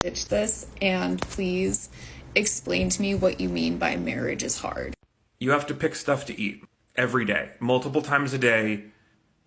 ditch this, and please explain to me what you mean by marriage is hard. You have to pick stuff to eat every day, multiple times a day,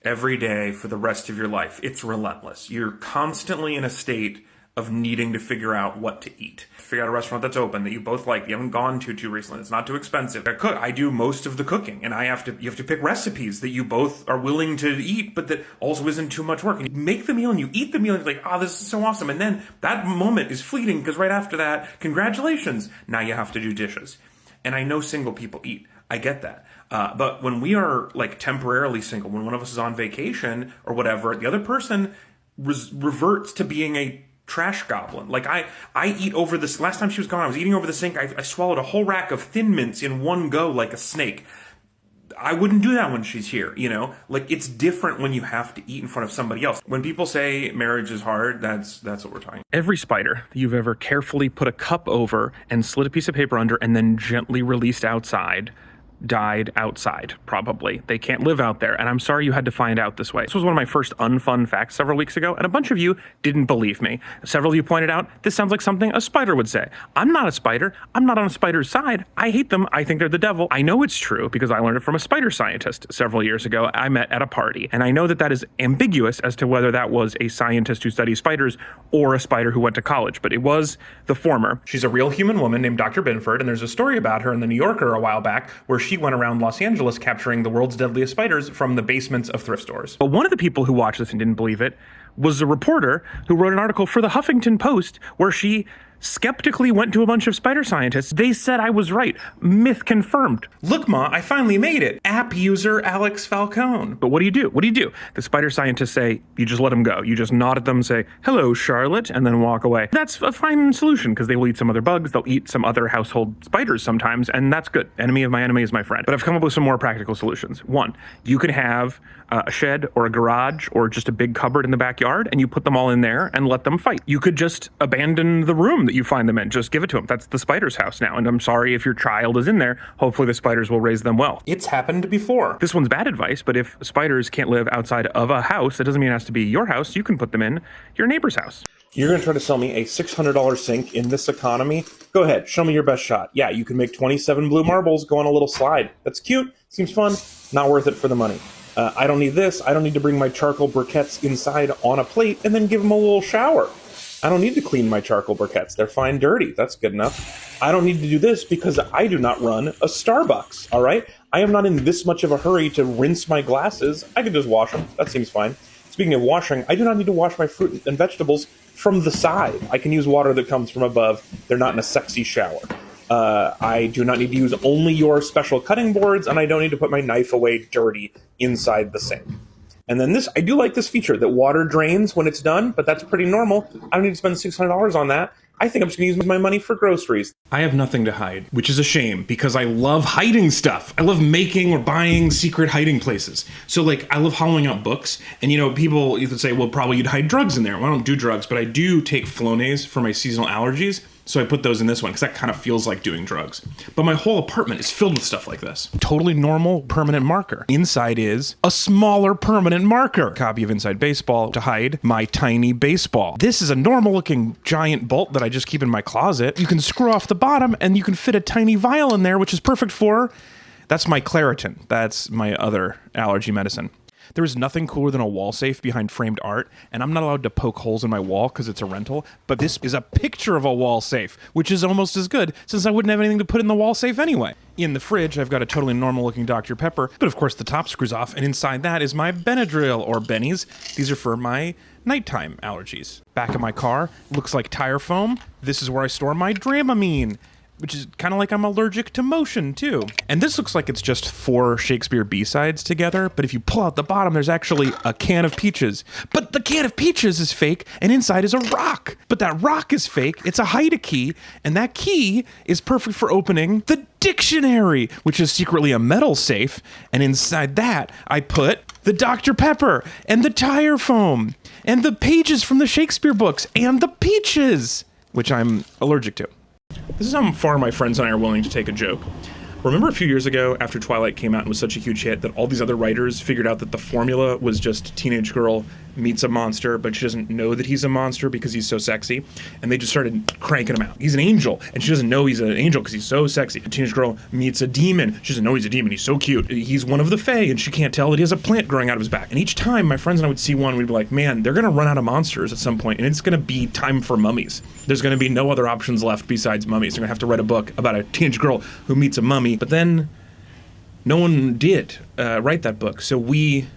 every day for the rest of your life. It's relentless. You're constantly in a state of needing to figure out what to eat. Figure out a restaurant that's open that you both like, you haven't gone to too recently, it's not too expensive. I do most of the cooking, and you have to pick recipes that you both are willing to eat, but that also isn't too much work. And you make the meal and you eat the meal and you're like, oh, this is so awesome. And then that moment is fleeting because right after that, congratulations, now you have to do dishes. And I know single people eat. I get that. But when we are like temporarily single, when one of us is on vacation or whatever, the other person reverts to being a trash goblin. Like I eat over this. Last time she was gone, I was eating over the sink. I swallowed a whole rack of Thin Mints in one go like a snake. I wouldn't do that when she's here, you know? Like, it's different when you have to eat in front of somebody else. When people say marriage is hard, that's what we're talking. Every spider that you've ever carefully put a cup over and slid a piece of paper under and then gently released outside died outside, probably. They can't live out there, and I'm sorry you had to find out this way. This was one of my first unfun facts several weeks ago, and a bunch of you didn't believe me. Several of you pointed out, this sounds like something a spider would say. I'm not a spider. I'm not on a spider's side. I hate them. I think they're the devil. I know it's true because I learned it from a spider scientist several years ago I met at a party, and I know that is ambiguous as to whether that was a scientist who studies spiders or a spider who went to college, but it was the former. She's a real human woman named Dr. Binford, and there's a story about her in the New Yorker a while back where she went around Los Angeles capturing the world's deadliest spiders from the basements of thrift stores. But one of the people who watched this and didn't believe it was a reporter who wrote an article for the Huffington Post where she skeptically went to a bunch of spider scientists. They said I was right. Myth confirmed. Look, Ma, I finally made it. App user Alex Falcone. But what do you do? What do you do? The spider scientists say, you just let them go. You just nod at them, say, hello, Charlotte, and then walk away. That's a fine solution because they will eat some other bugs. They'll eat some other household spiders sometimes, and that's good. Enemy of my enemy is my friend. But I've come up with some more practical solutions. One, you could have a shed or a garage or just a big cupboard in the backyard, and you put them all in there and let them fight. You could just abandon the room that you find them in. Just give it to them. That's the spider's house now. And I'm sorry if your child is in there. Hopefully the spiders will raise them well. It's happened before. This one's bad advice, but if spiders can't live outside of a house, that doesn't mean it has to be your house. You can put them in your neighbor's house. You're going to try to sell me a $600 sink in this economy? Go ahead. Show me your best shot. Yeah, you can make 27 blue marbles go on a little slide. That's cute. Seems fun. Not worth it for the money. I don't need this. I don't need to bring my charcoal briquettes inside on a plate and then give them a little shower. I don't need to clean my charcoal briquettes. They're fine dirty. That's good enough. I don't need to do this because I do not run a Starbucks, all right? I am not in this much of a hurry to rinse my glasses. I can just wash them. That seems fine. Speaking of washing, I do not need to wash my fruit and vegetables from the side. I can use water that comes from above. They're not in a sexy shower. I do not need to use only your special cutting boards, and I don't need to put my knife away dirty inside the sink. And then I do like this feature that water drains when it's done, but that's pretty normal. I don't need to spend $600 on that. I think I'm just going to use my money for groceries. I have nothing to hide, which is a shame because I love hiding stuff. I love making or buying secret hiding places. So like, I love hollowing out books. And you know, people you could say, well, probably you'd hide drugs in there. Well, I don't do drugs, but I do take Flonase for my seasonal allergies. So I put those in this one because that kind of feels like doing drugs. But my whole apartment is filled with stuff like this. Totally normal permanent marker. Inside is a smaller permanent marker. Copy of Inside Baseball to hide my tiny baseball. This is a normal looking giant bolt that I just keep in my closet. You can screw off the bottom and you can fit a tiny vial in there, which is perfect for, that's my Claritin. That's my other allergy medicine. There is nothing cooler than a wall safe behind framed art, and I'm not allowed to poke holes in my wall because it's a rental, but this is a picture of a wall safe, which is almost as good since I wouldn't have anything to put in the wall safe anyway. In the fridge, I've got a totally normal looking Dr. Pepper, but of course the top screws off, and inside that is my Benadryl or Bennies. These are for my nighttime allergies. Back of my car looks like tire foam. This is where I store my Dramamine, which is kind of like I'm allergic to motion, too. And this looks like it's just 4 Shakespeare B-sides together, but if you pull out the bottom, there's actually a can of peaches. But the can of peaches is fake, and inside is a rock. But that rock is fake, it's a hide a key, and that key is perfect for opening the dictionary, which is secretly a metal safe, and inside that, I put the Dr. Pepper, and the tire foam, and the pages from the Shakespeare books, and the peaches, which I'm allergic to. This is how far my friends and I are willing to take a joke. Remember a few years ago, after Twilight came out and was such a huge hit, that all these other writers figured out that the formula was just teenage girl meets a monster, but she doesn't know that he's a monster because he's so sexy. And they just started cranking him out. He's an angel, and she doesn't know he's an angel because he's so sexy. A teenage girl meets a demon. She doesn't know he's a demon. He's so cute. He's one of the Fae, and she can't tell that he has a plant growing out of his back. And each time my friends and I would see one, we'd be like, man, they're going to run out of monsters at some point, and it's going to be time for mummies. There's going to be no other options left besides mummies. They're going to have to write a book about a teenage girl who meets a mummy. But then no one did write that book, so we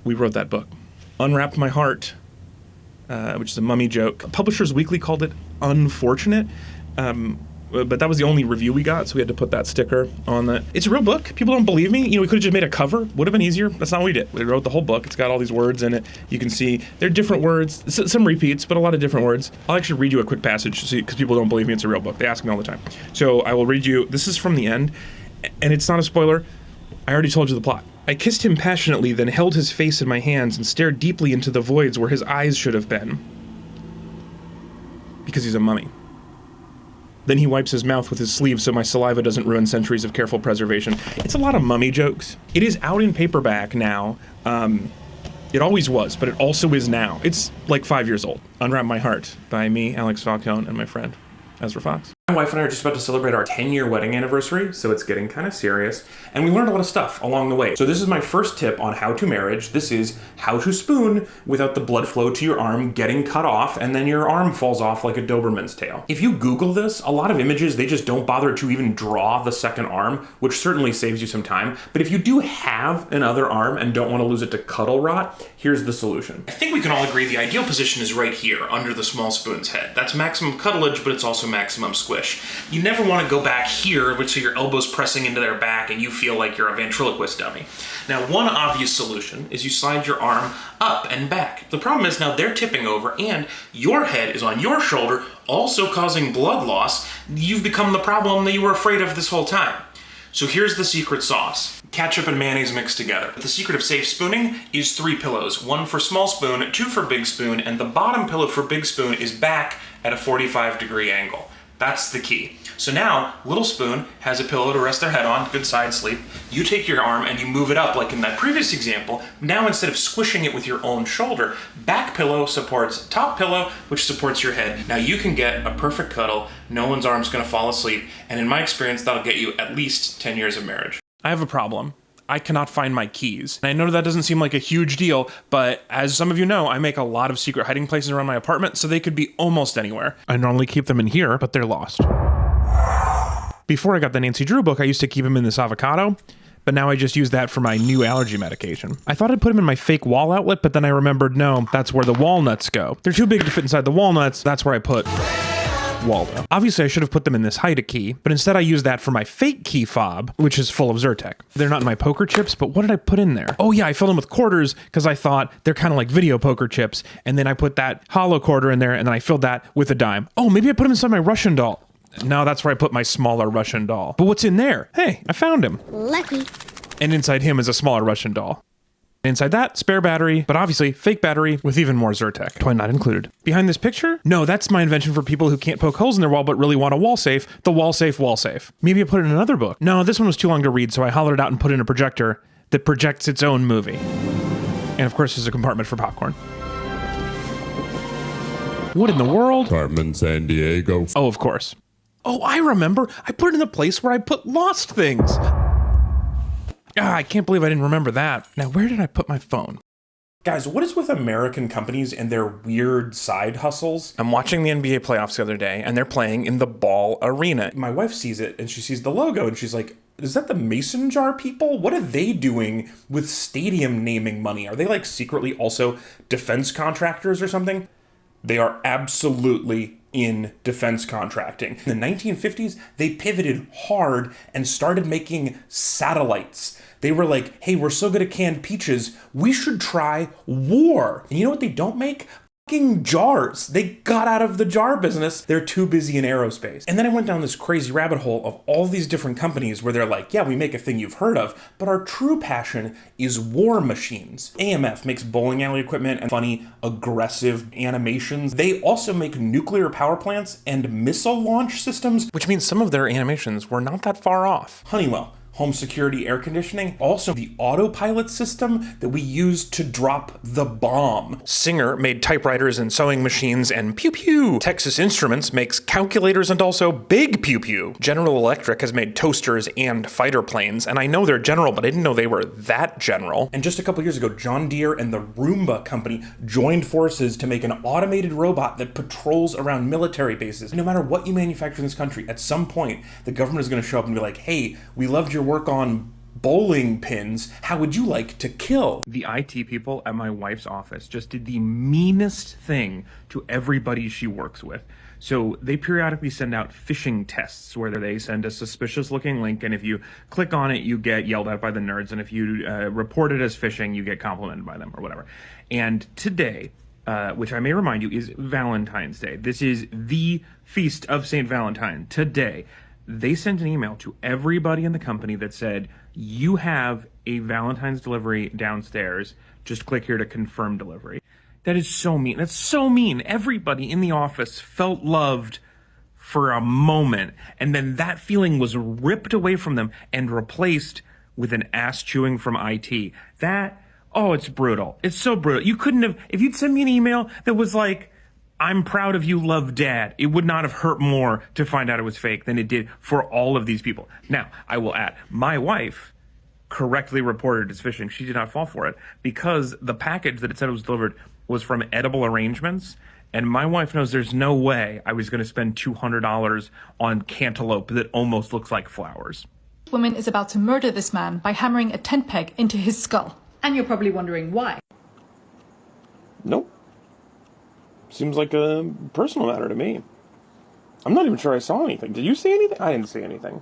wrote that book. Unwrapped My Heart, which is a mummy joke. Publishers Weekly called it unfortunate, but that was the only review we got, so we had to put that sticker on that. It's a real book. People don't believe me. We could have just made a cover. Would have been easier. That's not what we did. We wrote the whole book. It's got all these words in it. You can see they're different words, some repeats, but a lot of different words. I'll actually read you a quick passage because people don't believe me. It's a real book. They ask me all the time. So I will read you. This is from the end, and it's not a spoiler. I already told you the plot. I kissed him passionately, then held his face in my hands and stared deeply into the voids where his eyes should have been. Because he's a mummy. Then he wipes his mouth with his sleeve so my saliva doesn't ruin centuries of careful preservation. It's a lot of mummy jokes. It is out in paperback now. It always was, but it also is now. It's like 5 years old. Unwrap My Heart by me, Alex Falcone, and my friend, Ezra Fox. My wife and I are just about to celebrate our 10-year wedding anniversary, so it's getting kind of serious, and we learned a lot of stuff along the way. So this is my first tip on how to marriage. This is how to spoon without the blood flow to your arm getting cut off, and then your arm falls off like a Doberman's tail. If you Google this, a lot of images, they just don't bother to even draw the second arm, which certainly saves you some time. But if you do have another arm and don't want to lose it to cuddle rot, here's the solution. I think we can all agree the ideal position is right here, under the small spoon's head. That's maximum cuddleage, but it's also maximum squish. You never want to go back here, so your elbow's pressing into their back and you feel like you're a ventriloquist dummy. Now, one obvious solution is you slide your arm up and back. The problem is now they're tipping over and your head is on your shoulder, also causing blood loss. You've become the problem that you were afraid of this whole time. So here's the secret sauce. Ketchup and mayonnaise mixed together. The secret of safe spooning is 3 pillows. 1 for small spoon, 2 for big spoon, and the bottom pillow for big spoon is back at a 45-degree angle. That's the key. So now, little spoon has a pillow to rest their head on, good side sleep. You take your arm and you move it up like in that previous example. Now instead of squishing it with your own shoulder, back pillow supports top pillow, which supports your head. Now you can get a perfect cuddle, no one's arm's gonna fall asleep, and in my experience, that'll get you at least 10 years of marriage. I have a problem. I cannot find my keys. And I know that doesn't seem like a huge deal, but as some of you know, I make a lot of secret hiding places around my apartment, so they could be almost anywhere. I normally keep them in here, but they're lost. Before I got the Nancy Drew book, I used to keep them in this avocado, but now I just use that for my new allergy medication. I thought I'd put them in my fake wall outlet, but then I remembered, no, that's where the walnuts go. They're too big to fit inside the walnuts, that's where I put Waldo. Obviously, I should have put them in this Haida key, but instead I used that for my fake key fob, which is full of Zyrtec. They're not in my poker chips, but what did I put in there? Oh yeah, I filled them with quarters because I thought they're kind of like video poker chips, and then I put that hollow quarter in there, and then I filled that with a dime. Oh, maybe I put them inside my Russian doll. No, that's where I put my smaller Russian doll. But what's in there? Hey, I found him. Lucky. And inside him is a smaller Russian doll. Inside that, spare battery, but obviously fake battery with even more Zyrtec. Toy not included. Behind this picture? No, that's my invention for people who can't poke holes in their wall but really want a wall safe. The wall safe wall safe. Maybe I put it in another book. No, this one was too long to read, so I hollowed it out and put in a projector that projects its own movie. And of course, there's a compartment for popcorn. What in the world? Carmen Sandiego. Oh, of course. Oh, I remember. I put it in the place where I put lost things. I can't believe I didn't remember that. Now, where did I put my phone? Guys, what is with American companies and their weird side hustles? I'm watching the NBA playoffs the other day, and they're playing in the Ball Arena. My wife sees it, and she sees the logo, and she's like, is that the Mason Jar people? What are they doing with stadium naming money? Are they like secretly also defense contractors or something? They are absolutely in defense contracting. In the 1950s, they pivoted hard and started making satellites. They were like, hey, we're so good at canned peaches, we should try war. And you know what they don't make? Fucking jars. They got out of the jar business. They're too busy in aerospace. And then I went down this crazy rabbit hole of all these different companies where they're like, yeah, we make a thing you've heard of, but our true passion is war machines. AMF makes bowling alley equipment and funny, aggressive animations. They also make nuclear power plants and missile launch systems, which means some of their animations were not that far off. Honeywell. home security air conditioning, also the autopilot system that we used to drop the bomb. Singer made typewriters and sewing machines and pew pew. Texas Instruments makes calculators and also big pew pew. General Electric has made toasters and fighter planes, and I know they're general, but I didn't know they were that general. And just a couple years ago, John Deere and the Roomba company joined forces to make an automated robot that patrols around military bases. No matter what you manufacture in this country, at some point, the government is going to show up and be like, hey, we loved your work on bowling pins. How would you like to kill? The IT people at my wife's office just did the meanest thing to everybody she works with. So they periodically send out phishing tests where they send a suspicious looking link, and if you click on it, you get yelled at by the nerds, and if you report it as phishing, you get complimented by them or whatever. And today, which I may remind you is Valentine's Day. This is the feast of St. Valentine. Today, they sent an email to everybody in the company that said, you have a Valentine's delivery downstairs. Just click here to confirm delivery. That is so mean. That's so mean. Everybody in the office felt loved for a moment, and then that feeling was ripped away from them and replaced with an ass chewing from IT. It's brutal. It's so brutal. You couldn't have, if you'd send me an email that was like, I'm proud of you, love Dad, it would not have hurt more to find out it was fake than it did for all of these people. Now, I will add, my wife correctly reported as phishing. She did not fall for it because the package that it said was delivered was from Edible Arrangements, and my wife knows there's no way I was going to spend $200 on cantaloupe that almost looks like flowers. Woman is about to murder this man by hammering a tent peg into his skull. And you're probably wondering why. Nope. Seems like a personal matter to me. I'm not even sure I saw anything. Did you see anything? I didn't see anything.